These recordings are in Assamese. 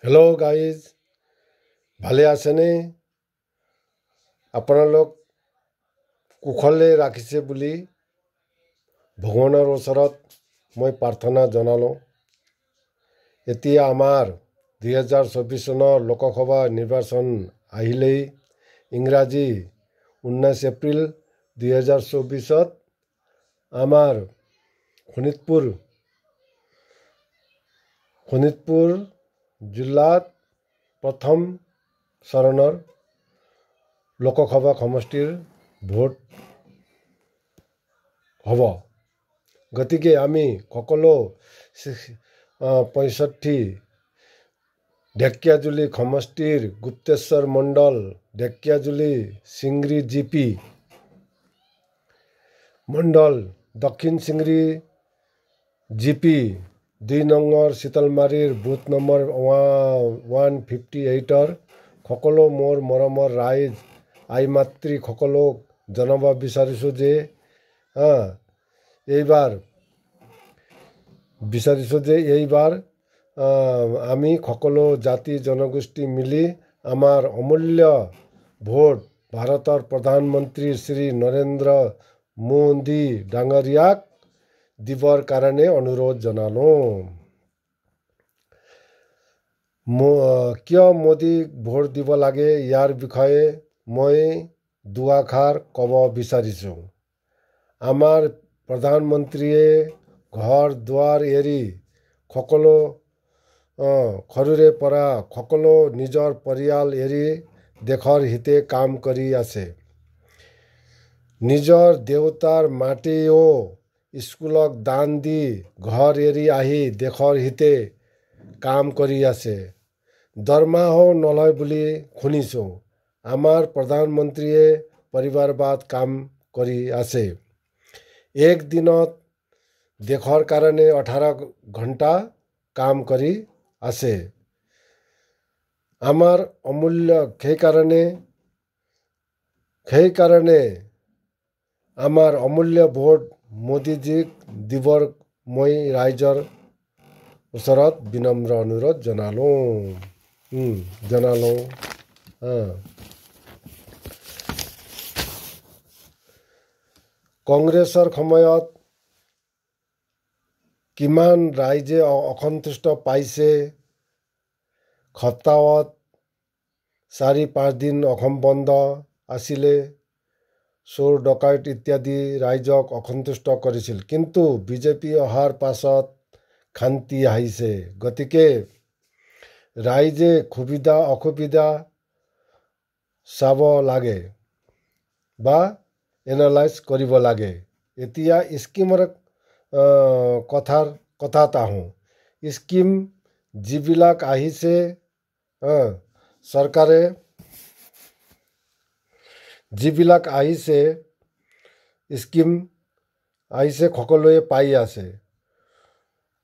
হেল্ল' গাইজ, ভালে আছেনে? আপোনালোক কুশলে ৰাখিছে বুলি ভগৱানৰ ওচৰত মই প্ৰাৰ্থনা জনালোঁ। এতিয়া আমাৰ 2024 চনৰ লোকসভা নিৰ্বাচন আহিলেই। ইংৰাজী 19 এপ্ৰিল 2024 আমাৰ শোণিতপুৰ জিলাত প্ৰথম চৰণৰ লোকসভা সমষ্টিৰ ভোট হ'ব। গতিকে আমি সকলো 65 ঢেকীয়াজুলি সমষ্টিৰ গুপ্তেশ্বৰ মণ্ডল, ঢেকীয়াজুলি চিংৰি জিপি মণ্ডল, দক্ষিণ চিংৰি জিপি 2 নম্বৰ চিতলমাৰীৰ বুথ নম্বৰ 158-ৰ সকলো মোৰ মৰমৰ ৰাইজ আই মাতৃ সকলোক জনাব বিচাৰিছোঁ যে এইবাৰ আমি সকলো জাতি জনগোষ্ঠী মিলি আমাৰ অমূল্য ভোট ভাৰতৰ প্ৰধানমন্ত্ৰী শ্ৰী নৰেন্দ্ৰ মোদী ডাঙৰীয়াক দিবৰ কাৰণে অনুৰোধ জনালোঁ। কিয় মোদীক ভোট দিব লাগে ইয়াৰ বিষয়ে মই দুআষাৰ ক'ব বিচাৰিছোঁ। আমাৰ প্ৰধানমন্ত্ৰীয়ে ঘৰ দুৱাৰ এৰি সৰুৰে পৰা সকলো নিজৰ পৰিয়াল এৰি দেশৰ হিতে কাম কৰি আছে। নিজৰ দেউতাৰ মাটিও স্কুলক দান দি ঘৰ এৰি আহি দেশৰ হিতে কাম কৰি আছে। দৰমহাও নলয় বুলি শুনিছোঁ। আমাৰ প্ৰধানমন্ত্ৰীয়ে পৰিবাৰবাদ কাম কৰি আছে। এক দিনত দেশৰ কাৰণে 18 ঘণ্টা কাম কৰি আছে। আমাৰ সেইকাৰণে আমাৰ অমূল্য ভোট মোদীজীক দিবৰ মই ৰাইজৰ ওচৰত বিনম্ৰ অনুৰোধ জনালোঁ। কংগ্ৰেছৰ সময়ত কিমান ৰাইজে অসন্তুষ্ট পাইছে। সপ্তাহত 4-5 দিন অসম বন্ধ আছিলে। চোৰ ডকাইত ইত্যাদি ৰাইজক অসন্তুষ্ট কৰিছিল। কিন্তু বিজেপি অহাৰ পাছত শান্তি আহিছে। গতিকে ৰাইজে সুবিধা অসুবিধা চাব লাগে বা এনালাইজ কৰিব লাগে। এতিয়া স্কিমৰ কথাত আহোঁ। স্কিম যিবিলাক আহিছে চৰকাৰে যিবিলাক স্কিম আহিছে সকলোৱে পাই আছে।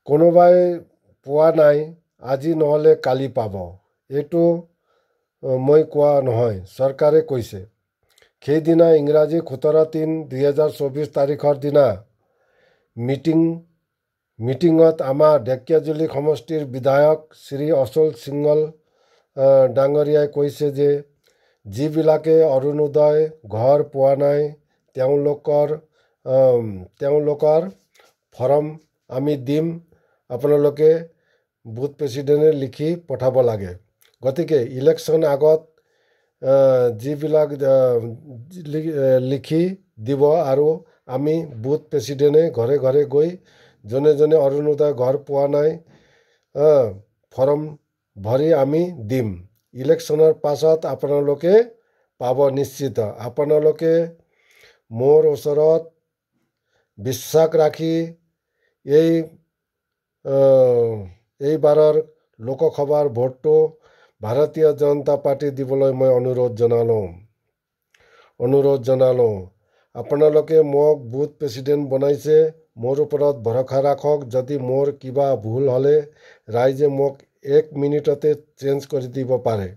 কোনোবাই পোৱা নাই, আজি নহ'লে কালি পাব। এইটো মই কোৱা নহয়, চৰকাৰে কৈছে। সেইদিনা ইংৰাজী 17-3-2024 তাৰিখৰ দিনা মিটিঙত আমাৰ ঢেকীয়াজুলি সমষ্টিৰ বিধায়ক শ্ৰী অচল সিংহল ডাঙৰীয়াই কৈছে যে যিবিলাকে অৰুণোদয় ঘৰ পোৱা নাই তেওঁলোকৰ ফৰ্ম আমি দিম, আপোনালোকে বুথ প্ৰেচিডেণ্টে লিখি পঠাব লাগে। গতিকে ইলেকশ্যন আগত যিবিলাক লিখি দিব আৰু আমি বুথ প্ৰেচিডেণ্টে ঘৰে ঘৰে গৈ যোনে যোনে অৰুণোদয় ঘৰ পোৱা নাই ফৰ্ম ভৰি আমি দিম। ইলেকশ্যনৰ পাছত আপোনালোকে পাব নিশ্চিত। আপোনালোকে মোৰ ওচৰত বিশ্বাস ৰাখি এইবাৰৰ লোকসভাৰ ভোটটো ভাৰতীয় জনতা পাৰ্টি দিবলৈ মই অনুৰোধ জনালোঁ। আপোনালোকে মোক বুথ প্ৰেচিডেণ্ট বনাইছে, মোৰ ওপৰত ভৰসা ৰাখক। যদি মোৰ কিবা ভুল হ'লে ৰাইজে মোক 1 মিনিটতে চেঞ্জ কৰি দিব পাৰে।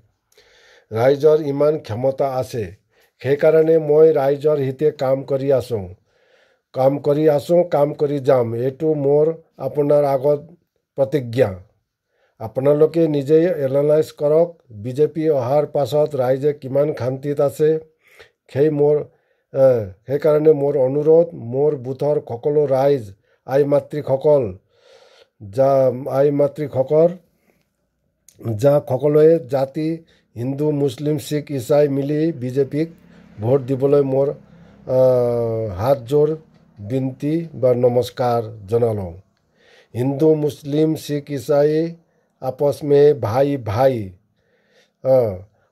ৰাইজৰ ইমান ক্ষমতা আছে। সেইকাৰণে মই ৰাইজৰ হিতে কাম কৰি আছোঁ, কাম কৰি যাম। এইটো মোৰ আপোনাৰ আগত প্ৰতিজ্ঞা। আপোনালোকে নিজেই এনালাইজ কৰক। বিজেপি অহাৰ পাছত ৰাইজে কিমান শান্তিত আছে। সেইকাৰণে মোৰ অনুৰোধ, মোৰ বুথৰ সকলো ৰাইজ, আই মাতৃসকল, সকলোৱে জাতি, হিন্দু, মুছলিম, শিখ, ইছাই মিলি বিজেপিক ভোট দিবলৈ মোৰ হাতযোৰ বিনতি বা নমস্কাৰ জনালোঁ। হিন্দু, মুছলিম, শিখ, ইছাই আপছ মে ভাই ভাই।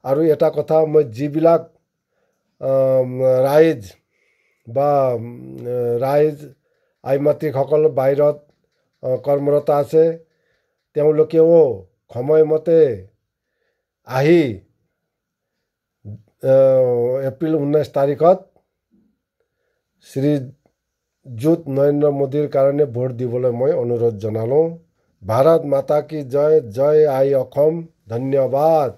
আৰু এটা কথা, মই যিবিলাক ৰাইজ আই মাতৃসকল বাহিৰত কৰ্মৰত আছে, তেওঁলোকেও সময়মতে আহি এপ্ৰিল 19 তাৰিখত শ্ৰীযুত নৰেন্দ্ৰ মোদীৰ কাৰণে ভোট দিবলৈ মই অনুৰোধ জনালোঁ। ভাৰত মাতা কি জয়, জয় আই অসম, ধন্যবাদ।